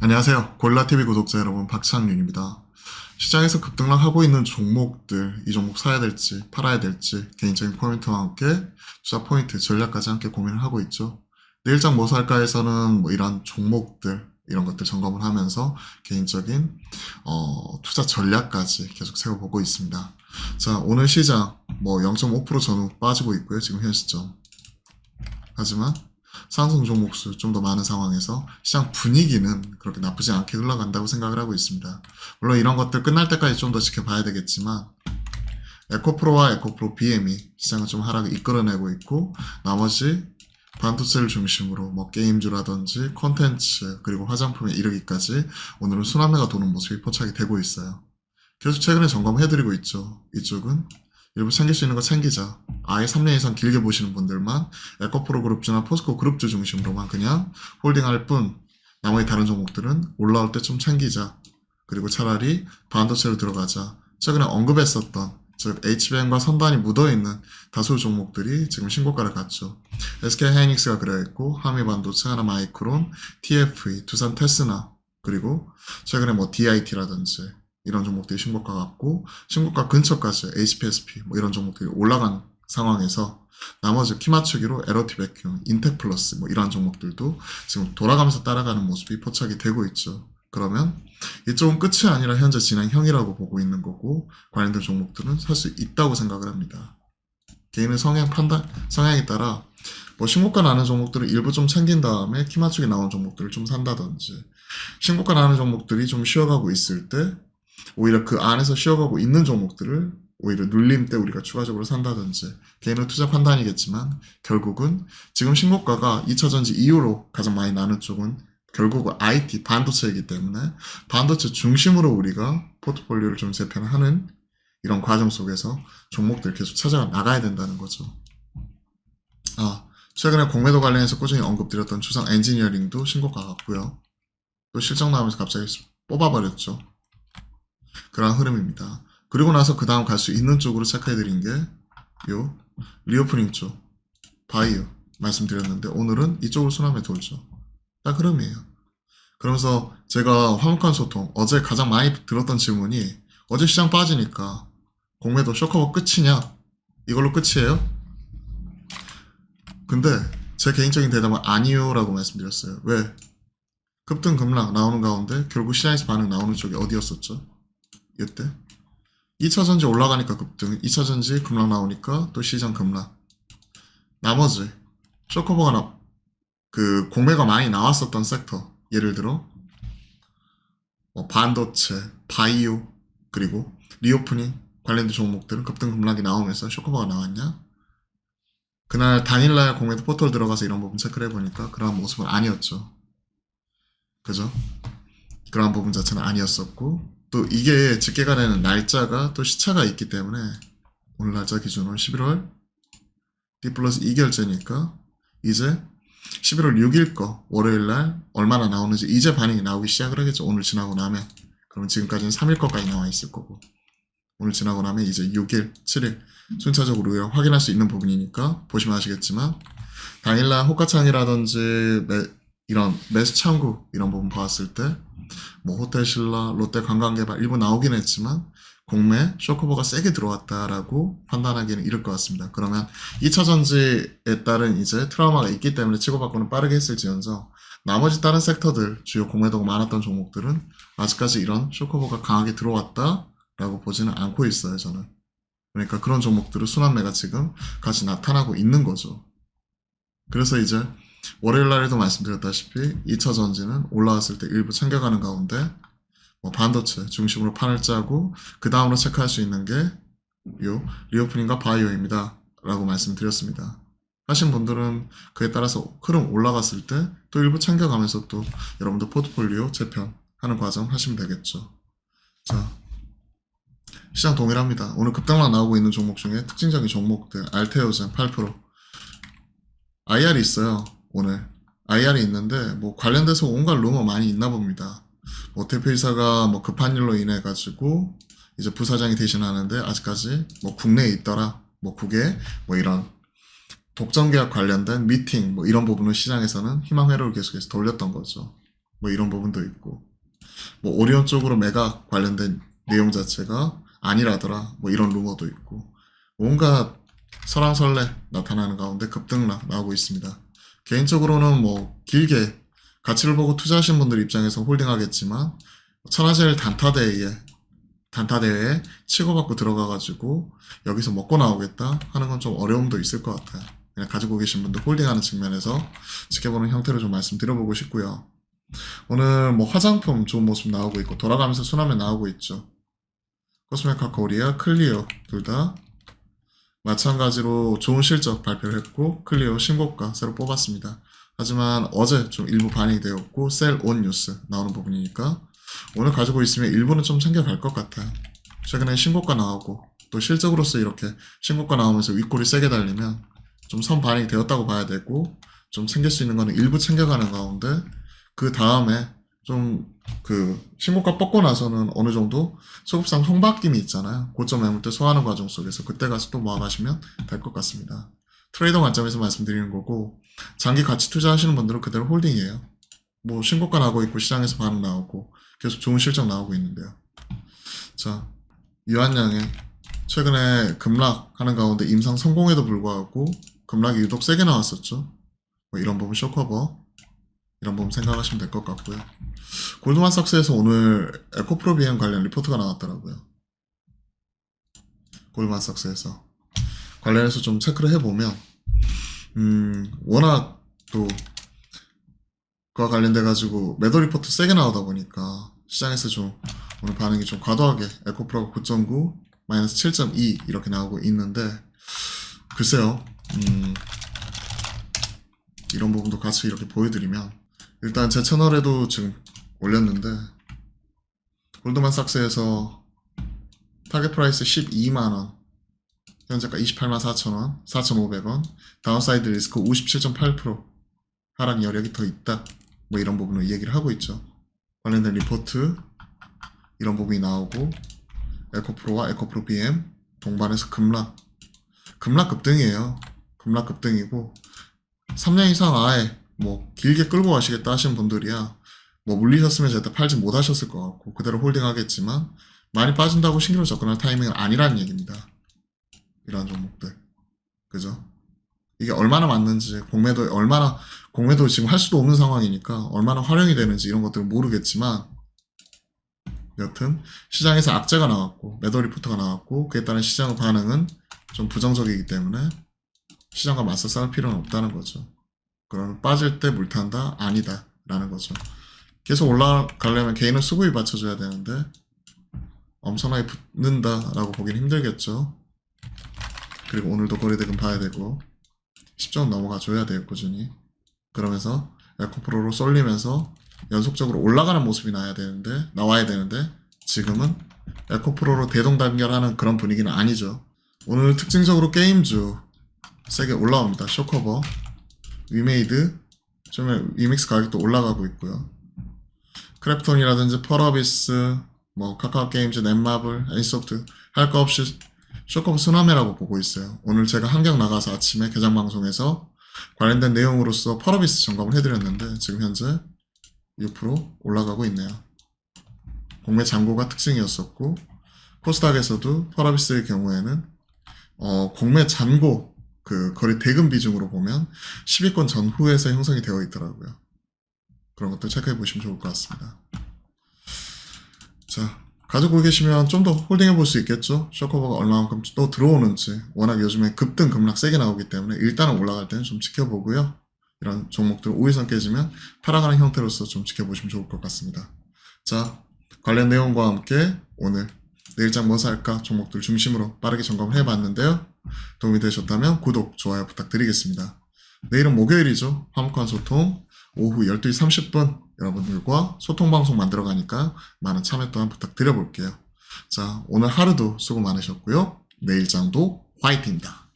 안녕하세요. 골라TV 구독자 여러분, 박창윤입니다. 시장에서 급등락하고 있는 종목들, 이 종목 사야 될지 팔아야 될지 개인적인 포인트와 함께 투자 포인트, 전략까지 함께 고민을 하고 있죠. 내일장 뭐 살까에서는 이런 종목들, 이런 것들 점검을 하면서 개인적인 투자 전략까지 계속 세워보고 있습니다. 자, 오늘 시장 0.5% 전후 빠지고 있고요. 지금 현 시점. 하지만 상승 종목수 좀 더 많은 상황에서 시장 분위기는 그렇게 나쁘지 않게 흘러간다고 생각을 하고 있습니다. 물론 이런 것들 끝날 때까지 좀 더 지켜봐야 되겠지만 에코프로와 에코프로 BM이 시장을 좀 하락을 이끌어내고 있고, 나머지 반도체를 중심으로 게임주라든지 콘텐츠 그리고 화장품에 이르기까지 오늘은 순환매가 도는 모습이 포착이 되고 있어요. 계속 최근에 점검해드리고 있죠. 이쪽은 일부 챙길 수 있는 거 챙기자. 아예 3년 이상 길게 보시는 분들만 에코프로 그룹주나 포스코 그룹주 중심으로만 그냥 홀딩할 뿐, 나머지 다른 종목들은 올라올 때 좀 챙기자. 그리고 차라리 반도체로 들어가자. 최근에 언급했었던, 즉 HBM과 선반이 묻어있는 다수 종목들이 지금 신고가를 갔죠. SK하이닉스가 그래있고, 하미반도체, 하나마이크론, TFE, 두산 테스나, 그리고 최근에 DIT라든지 이런 종목들이 신고가 같고, 신고가 근처까지 HPSP 이런 종목들이 올라간 상황에서 나머지 키 맞추기로 LOT 베큐, 인텍플러스 이런 종목들도 지금 돌아가면서 따라가는 모습이 포착이 되고 있죠. 그러면 이쪽은 끝이 아니라 현재 진행형이라고 보고 있는 거고, 관련된 종목들은 살 수 있다고 생각을 합니다. 개인의 성향에 따라 신고가 나는 종목들을 일부 좀 챙긴 다음에 키 맞추기 나온 종목들을 좀 산다든지, 신고가 나는 종목들이 좀 쉬어가고 있을 때 오히려 그 안에서 쉬어가고 있는 종목들을 오히려 눌림 때 우리가 추가적으로 산다든지, 개인의 투자 판단이겠지만 결국은 지금 신고가가 2차전지 이후로 가장 많이 나는 쪽은 결국은 IT, 반도체이기 때문에 반도체 중심으로 우리가 포트폴리오를 좀 재편하는 이런 과정 속에서 종목들 계속 찾아 나가야 된다는 거죠. 최근에 공매도 관련해서 꾸준히 언급드렸던 주상 엔지니어링도 신고가 같고요. 또 실적 나오면서 갑자기 뽑아버렸죠. 그런 흐름입니다. 그리고 나서 그 다음 갈 수 있는 쪽으로 체크해드린 게 요 리오프닝 쪽 바이오 말씀드렸는데, 오늘은 이쪽으로 순환매 돌죠. 딱 흐름이에요. 그러면서 제가 화목한 소통, 어제 가장 많이 들었던 질문이, 어제 시장 빠지니까 공매도 쇼커버 끝이냐? 이걸로 끝이에요? 근데 제 개인적인 대답은 아니요 라고 말씀드렸어요. 왜? 급등 급락 나오는 가운데 결국 시장에서 반응 나오는 쪽이 어디였었죠? 이때 2차전지 올라가니까 급등, 2차전지 급락 나오니까 또 시장 급락. 나머지 쇼커버가 공매가 많이 나왔었던 섹터, 예를 들어 반도체, 바이오, 그리고 리오프닝 관련된 종목들은 급등 급락이 나오면서 쇼커버가 나왔냐? 그날 단일날 공매도 포털 들어가서 이런 부분 체크를 해보니까 그러한 모습은 아니었죠. 그죠? 그러한 부분 자체는 아니었었고, 또 이게 집계가 되는 날짜가 또 시차가 있기 때문에 오늘 날짜 기준으로 11월 D 플러스 2결제니까 이제 11월 6일 거 월요일날 얼마나 나오는지 이제 반응이 나오기 시작을 하겠죠. 오늘 지나고 나면. 그럼 지금까지는 3일 거까지 나와 있을 거고, 오늘 지나고 나면 이제 6일, 7일 순차적으로 확인할 수 있는 부분이니까 보시면 아시겠지만, 당일날 호가창이라든지 이런 매수 창구 이런 부분 봤을 때 호텔신라, 롯데관광개발 일부 나오긴 했지만 공매, 쇼커버가 세게 들어왔다라고 판단하기는 이를 것 같습니다. 그러면 2차전지에 따른 이제 트라우마가 있기 때문에 치고받고는 빠르게 했을지언정, 나머지 다른 섹터들, 주요 공매도가 많았던 종목들은 아직까지 이런 쇼커버가 강하게 들어왔다라고 보지는 않고 있어요, 저는. 그러니까 그런 종목들은 순환매가 지금 같이 나타나고 있는 거죠. 그래서 이제 월요일 날에도 말씀드렸다시피 2차 전지는 올라왔을 때 일부 챙겨가는 가운데 반도체 중심으로 판을 짜고, 그 다음으로 체크할 수 있는 게 요 리오프닝과 바이오입니다 라고 말씀드렸습니다. 하신 분들은 그에 따라서 흐름 올라갔을 때 또 일부 챙겨가면서 또 여러분들 포트폴리오 재편하는 과정 하시면 되겠죠. 자, 시장 동일합니다. 오늘 급등락 나오고 있는 종목 중에 특징적인 종목들, 알테오젠 8%, IR이 있어요. 오늘 IR이 있는데 관련돼서 온갖 루머 많이 있나 봅니다. 대표이사가 급한 일로 인해 가지고 이제 부사장이 대신하는데 아직까지 국내에 있더라, 국외 이런 독점 계약 관련된 미팅 이런 부분을 시장에서는 희망 회로를 계속해서 돌렸던 거죠. 뭐 이런 부분도 있고, 뭐 오리온 쪽으로 매각 관련된 내용 자체가 아니라더라, 뭐 이런 루머도 있고, 뭔가 설왕설래 나타나는 가운데 급등락 나오고 있습니다. 개인적으로는 뭐 길게 가치를 보고 투자하시는 분들 입장에서 홀딩하겠지만, 천하제일 단타대회에 치고받고 들어가가지고 여기서 먹고 나오겠다 하는 건 좀 어려움도 있을 것 같아요. 그냥 가지고 계신 분들 홀딩하는 측면에서 지켜보는 형태로 좀 말씀드려보고 싶고요. 오늘 뭐 화장품 좋은 모습 나오고 있고 돌아가면서 순환면 나오고 있죠. 코스메카 코리아, 클리오 둘 다 마찬가지로 좋은 실적 발표를 했고 클리오 신고가 새로 뽑았습니다. 하지만 어제 좀 일부 반영이 되었고 셀 온 뉴스 나오는 부분이니까 오늘 가지고 있으면 일부는 좀 챙겨갈 것 같아요. 최근에 신고가 나오고 또 실적으로서 이렇게 신고가 나오면서 윗골이 세게 달리면 좀 선 반영이 되었다고 봐야 되고 좀 챙길 수 있는 거는 일부 챙겨가는 가운데 그 다음에 좀 그 신고가 뻗고 나서는 어느 정도 소급상 손바뀜이 있잖아요. 고점 매물대 소화하는 과정 속에서 그때 가서 또 모아가시면 될 것 같습니다. 트레이더 관점에서 말씀드리는 거고 장기 가치 투자하시는 분들은 그대로 홀딩이에요. 뭐 신고가 나고 있고 시장에서 반응 나오고 계속 좋은 실적 나오고 있는데요. 자, 유한양의 최근에 급락하는 가운데 임상 성공에도 불구하고 급락이 유독 세게 나왔었죠. 뭐 이런 부분 쇼커버 이런 부분 생각하시면 될 것 같고요. 골드만삭스에서 오늘 에코프로 비행 관련 리포트가 나왔더라고요. 골드만삭스에서 관련해서 좀 체크를 해보면 워낙 또 그와 관련돼가지고 매도 리포트 세게 나오다 보니까 시장에서 좀 오늘 반응이 좀 과도하게 에코프로가 9.9 마이너스 7.2 이렇게 나오고 있는데 글쎄요 이런 부분도 같이 이렇게 보여드리면 일단 제 채널에도 지금 올렸는데 골드만삭스에서 타겟 프라이스 12만원 현재가 28만 4천원 4,500원 다운사이드 리스크 57.8% 하락 여력이 더 있다 뭐 이런 부분을 얘기를 하고 있죠. 관련된 리포트 이런 부분이 나오고 에코프로와 에코프로 BM 동반해서 급락 급등이에요. 급락 급등이고 3년 이상 아예 뭐 길게 끌고 가시겠다 하시는 분들이야 뭐 물리셨으면 제때 팔지 못하셨을 것 같고 그대로 홀딩하겠지만 많이 빠진다고 신규로 접근할 타이밍은 아니라는 얘기입니다. 이러한 종목들 그죠? 이게 얼마나 맞는지 공매도 지금 할 수도 없는 상황이니까 얼마나 활용이 되는지 이런 것들은 모르겠지만 여튼 시장에서 악재가 나왔고 매도 리포트가 나왔고 그에 따른 시장 반응은 좀 부정적이기 때문에 시장과 맞서 싸울 필요는 없다는 거죠. 그러면 빠질 때 물탄다? 아니다 라는 거죠. 계속 올라가려면 개인은 수급이 받쳐줘야 되는데 엄청나게 붙는다 라고 보기는 힘들겠죠. 그리고 오늘도 거래대금 봐야 되고 10점 넘어가 줘야 돼요. 꾸준히. 그러면서 에코프로로 쏠리면서 연속적으로 올라가는 모습이 나와야 되는데 지금은 에코프로로 대동단결하는 그런 분위기는 아니죠. 오늘 특징적으로 게임주 세게 올라옵니다. 쇼커버, 위메이드, 좀 위믹스 가격도 올라가고 있고요. 크래프톤이라든지 펄어비스, 뭐 카카오게임즈, 넷마블, 애니소프트 할 거 없이 쇼커버 순환매라고 보고 있어요. 오늘 제가 한경 나가서 아침에 개장 방송에서 관련된 내용으로서 펄어비스 점검을 해드렸는데 지금 현재 6% 올라가고 있네요. 공매 잔고가 특징이었었고 코스닥에서도 펄어비스의 경우에는 공매 잔고 그 거래 대금 비중으로 보면 10위권 전후에서 형성이 되어 있더라고요. 그런 것들 체크해 보시면 좋을 것 같습니다. 자, 가지고 계시면 좀 더 홀딩해 볼 수 있겠죠. 쇼커버가 얼마만큼 또 들어오는지 워낙 요즘에 급등 급락 세게 나오기 때문에 일단은 올라갈 때는 좀 지켜보고요. 이런 종목들 5일선 깨지면 팔아가는 형태로서 좀 지켜보시면 좋을 것 같습니다. 자, 관련 내용과 함께 오늘 내일장 뭐 살까 종목들 중심으로 빠르게 점검을 해봤는데요. 도움이 되셨다면 구독, 좋아요 부탁드리겠습니다. 내일은 목요일이죠. 화목한 소통 오후 12시 30분 여러분들과 소통방송 만들어 가니까 많은 참여 또한 부탁드려 볼게요. 자, 오늘 하루도 수고 많으셨고요. 내일장도 화이팅입니다.